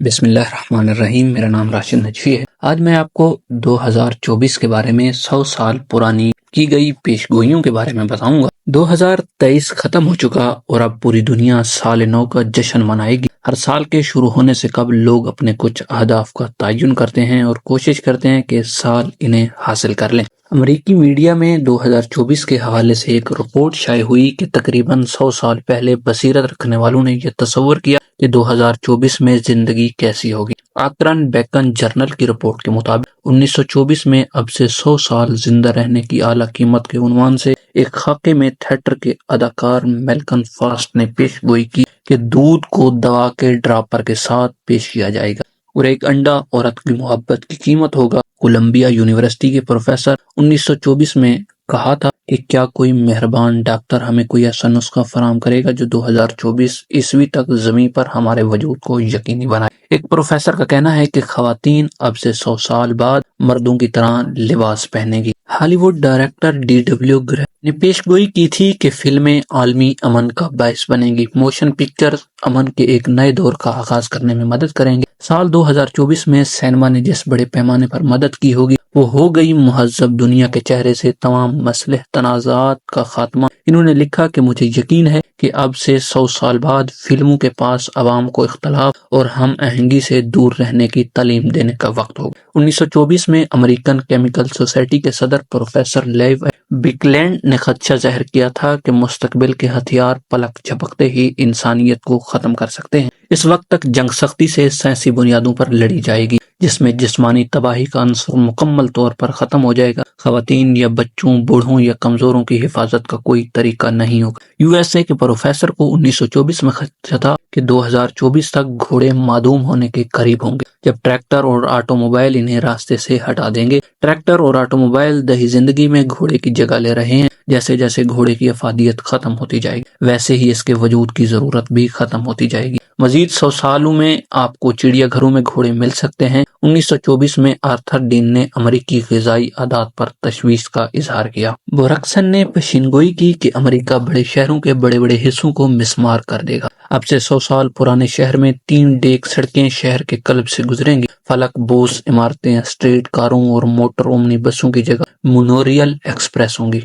بسم اللہ الرحمن الرحیم۔ میرا نام راشد نجفی ہے۔ آج میں آپ کو 2024 کے بارے میں 100 سال پرانی کی گئی پیش گوئیوں کے بارے میں بتاؤں گا۔ 2023 ختم ہو چکا اور اب پوری دنیا سال نو کا جشن منائے گی۔ ہر سال کے شروع ہونے سے قبل لوگ اپنے کچھ اہداف کا تعین کرتے ہیں اور کوشش کرتے ہیں کہ اس سال انہیں حاصل کر لیں۔ امریکی میڈیا میں 2024 کے حوالے سے ایک رپورٹ شائع ہوئی کہ تقریباً 100 سال پہلے بصیرت رکھنے والوں نے یہ تصور کیا کہ 2024 میں زندگی کیسی ہوگی۔ آکرن بیکن جرنل کی رپورٹ کے مطابق 1924 میں اب سے 100 سال زندہ رہنے کی اعلیٰ قیمت کے عنوان سے ایک خاکے میں تھیٹر کے اداکار میلکن فاسٹ نے پیش گوئی کی کہ دودھ کو دوا کے ڈراپر کے ساتھ پیش کیا جائے گا اور ایک انڈا عورت کی محبت کی قیمت ہوگا۔ کولمبیا یونیورسٹی کے پروفیسر 1924 میں کہا تھا کہ کیا کوئی مہربان ڈاکٹر ہمیں کوئی ایسا نسخہ فراہم کرے گا جو 2024 عیسوی تک زمین پر ہمارے وجود کو یقینی بنائے۔ ایک پروفیسر کا کہنا ہے کہ خواتین اب سے 100 سال بعد مردوں کی طرح لباس پہنے گی۔ ہالی ووڈ ڈائریکٹر D.W. گریگ نے پیش گوئی کی تھی کہ فلمیں عالمی امن کا باعث بنیں گی۔ موشن پکچرز امن کے ایک نئے دور کا آغاز کرنے میں مدد کریں گے۔ سال 2024 میں سینما نے جس بڑے پیمانے پر مدد کی ہوگی وہ ہو گئی مہذب دنیا کے چہرے سے تمام مسلح تنازعات کا خاتمہ۔ انہوں نے لکھا کہ مجھے یقین ہے کہ اب سے 100 سال بعد فلموں کے پاس عوام کو اختلاف اور ہم آہنگی سے دور رہنے کی تعلیم دینے کا وقت ہوگا۔ 1924 میں امریکن کیمیکل سوسائٹی کے صدر پروفیسر لیو بکلینڈ نے خدشہ ظاہر کیا تھا کہ مستقبل کے ہتھیار پلک جھپکتے ہی انسانیت کو ختم کر سکتے ہیں۔ اس وقت تک جنگ سختی سے سائنسی بنیادوں پر لڑی جائے گی جس میں جسمانی تباہی کا عنصر مکمل طور پر ختم ہو جائے گا۔ خواتین یا بچوں، بوڑھوں یا کمزوروں کی حفاظت کا کوئی طریقہ نہیں ہوگا۔ USA کے پروفیسر کو 1924 میں خدشہ تھا کہ 2024 تک گھوڑے معدوم ہونے کے قریب ہوں گے جب ٹریکٹر اور آٹو موبائل انہیں راستے سے ہٹا دیں گے۔ ٹریکٹر اور آٹو موبائل دیہی زندگی میں گھوڑے کی جگہ لے رہے ہیں۔ جیسے جیسے گھوڑے کی افادیت ختم ہوتی جائے گی ویسے ہی اس کے وجود کی ضرورت بھی ختم ہوتی جائے گی۔ مزید 100 سالوں میں آپ کو چڑیا گھروں میں گھوڑے مل سکتے ہیں۔ 1924 میں آرتھر ڈین نے امریکی غذائی عادات پر تشویش کا اظہار کیا۔ بورکسن نے پیشین گوئی کی کہ امریکہ بڑے شہروں کے بڑے بڑے حصوں کو مسمار کر دے گا۔ اب سے 100 سال پرانے شہر میں 3 ڈیک سڑکیں شہر کے قلب سے گزریں گی۔ فلک بوس عمارتیں اسٹریٹ کاروں اور موٹر اومنی بسوں کی جگہ مونوریل ایکسپریس ہوں گی۔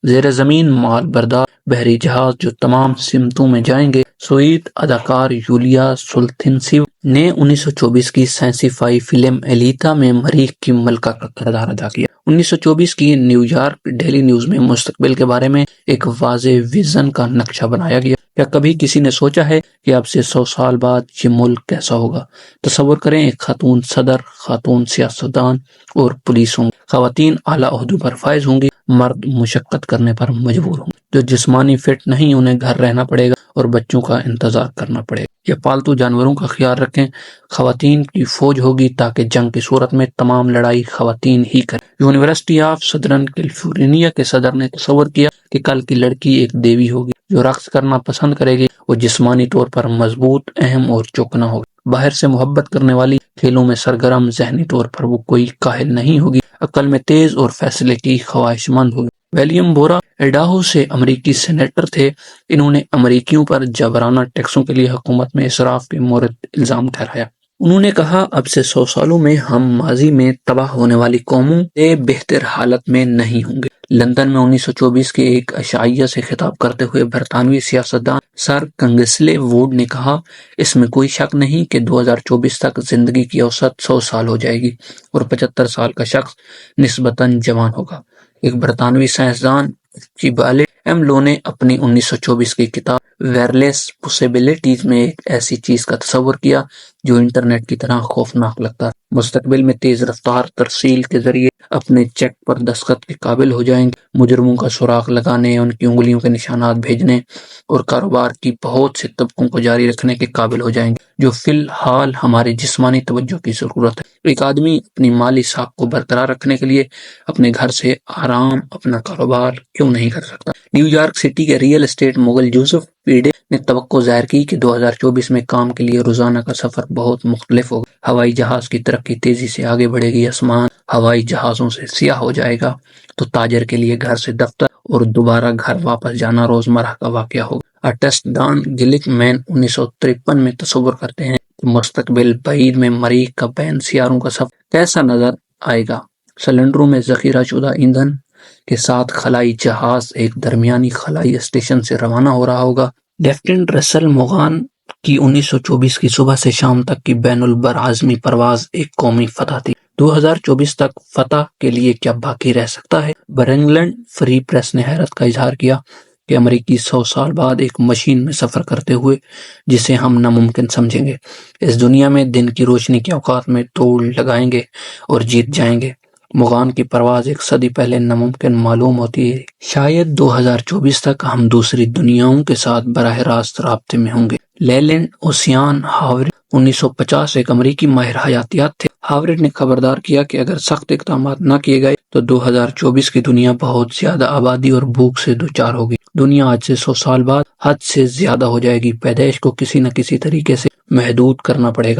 زیر زمین مال بردار بحری جہاز جو تمام سمتوں میں جائیں گے۔ سوویت اداکار یولیا سولتنسیو نے 1924 کی سائنسی فائی فلم ایلیتا میں مریخ کی ملکہ کا کردار ادا کیا۔ 1924 کی نیو یارک ڈیلی نیوز میں مستقبل کے بارے میں ایک واضح ویژن کا نقشہ بنایا گیا۔ کیا کبھی کسی نے سوچا ہے کہ اب سے 100 سال بعد یہ ملک کیسا ہوگا؟ تصور کریں ایک خاتون صدر، خاتون سیاستدان اور پولیس ہوں گی۔ خواتین اعلیٰ عہدوں پر فائز ہوں گی۔ مرد مشقت کرنے پر مجبور ہوں گے۔ جو جسمانی فٹ نہیں انہیں گھر رہنا پڑے گا اور بچوں کا انتظار کرنا پڑے گا۔ یا پالتو جانوروں کا خیال رکھیں۔ خواتین کی فوج ہوگی تاکہ جنگ کی صورت میں تمام لڑائی خواتین ہی کریں۔ یونیورسٹی آف سدرن کیلیفورنیا کے صدر نے تصور کیا کہ کل کی لڑکی ایک دیوی ہوگی جو رقص کرنا پسند کرے گی۔ وہ جسمانی طور پر مضبوط، اہم اور چوکنا ہوگی۔ باہر سے محبت کرنے والی، کھیلوں میں سرگرم، ذہنی طور پر وہ کوئی کاہل نہیں ہوگی۔ عقل میں تیز اور فیصلے کی خواہش مند ہوگی۔ ولیم بورا ایڈاہو سے امریکی سینیٹر تھے۔ انہوں نے امریکیوں پر جبرانہ ٹیکسوں کے لیے حکومت میں اسراف کے مورد الزام ٹھہرایا۔ انہوں نے کہا اب سے 100 سالوں میں ہم ماضی میں تباہ ہونے والی قوموں سے بہتر حالت میں نہیں ہوں گے۔ لندن میں 1924 کے ایک عشائیہ سے خطاب کرتے ہوئے برطانوی سیاستدان سر کنگسلے ووڈ نے کہا اس میں کوئی شک نہیں کہ 2024 تک زندگی کی اوسط 100 سال ہو جائے گی اور 75 سال کا شخص نسبتاً جوان ہوگا۔ ایک برطانوی سائنسدان چیبالے ایم لو نے اپنی 1924 کی کتاب ویئرلیس پوسیبلٹیز میں ایک ایسی چیز کا تصور کیا جو انٹرنیٹ کی طرح خوفناک لگتا ہے۔ مستقبل میں تیز رفتار ترسیل کے ذریعے اپنے چیک پر دستخط کے قابل ہو جائیں گے، مجرموں کا سراغ لگانے، ان کی انگلیوں کے نشانات بھیجنے اور کاروبار کی بہت سے طبقوں کو جاری رکھنے کے قابل ہو جائیں گے جو فی الحال ہماری جسمانی توجہ کی ضرورت ہے۔ ایک آدمی اپنی مالی ساکھ کو برقرار رکھنے کے لیے اپنے گھر سے آرام اپنا کاروبار کیوں نہیں کر سکتا؟ نیو یارک سٹی کے ریئل اسٹیٹ مغل یوسف پیڈے نے توقع ظاہر کی کہ 2024 میں کام کے لیے روزانہ کا سفر بہت مختلف ہوگا۔ ہوائی جہاز کی ترقی تیزی سے آگے بڑھے گی، آسمان ہوائی جہازوں سے سیاہ ہو جائے گا تو تاجر کے لیے گھر سے دفتر اور دوبارہ گھر واپس جانا روزمرہ کا واقعہ ہوگا۔ آرٹسٹ ڈان گلک مین 1953 میں تصور کرتے ہیں کہ مستقبل بعید میں مریخ کا بین سیاروں کا سفر کیسا نظر آئے گا۔ سلنڈروں میں ذخیرہ شدہ ایندھن کے ساتھ خلائی جہاز ایک درمیانی خلائی اسٹیشن سے روانہ ہو رہا ہوگا۔ لیفٹیننٹ رسل موغان کی 1924 کی صبح سے شام تک کی بین البراعظمی پرواز ایک قومی فتح تھی۔ 2024 تک فتح کے لیے کیا باقی رہ سکتا ہے؟ برنگلینڈ فری پریس نے حیرت کا اظہار کیا کہ امریکی 100 سال بعد ایک مشین میں سفر کرتے ہوئے جسے ہم ناممکن سمجھیں گے، اس دنیا میں دن کی روشنی کے اوقات میں توڑ لگائیں گے اور جیت جائیں گے۔ موغان کی پرواز ایک صدی پہلے ناممکن معلوم ہوتی ہے۔ شاید 2024 تک ہم دوسری دنیاؤں کے ساتھ براہ راست رابطے میں ہوں گے۔ لیلینڈ اوسیان ہاورڈ 1950 ایک امریکی ماہر حیاتیات تھے۔ ہاورڈ نے خبردار کیا کہ اگر سخت اقدامات نہ کیے گئے تو 2024 کی دنیا بہت زیادہ آبادی اور بھوک سے دوچار ہوگی۔ دنیا آج سے 100 سال بعد حد سے زیادہ ہو جائے گی۔ پیدائش کو کسی نہ کسی طریقے سے محدود کرنا پڑے گا۔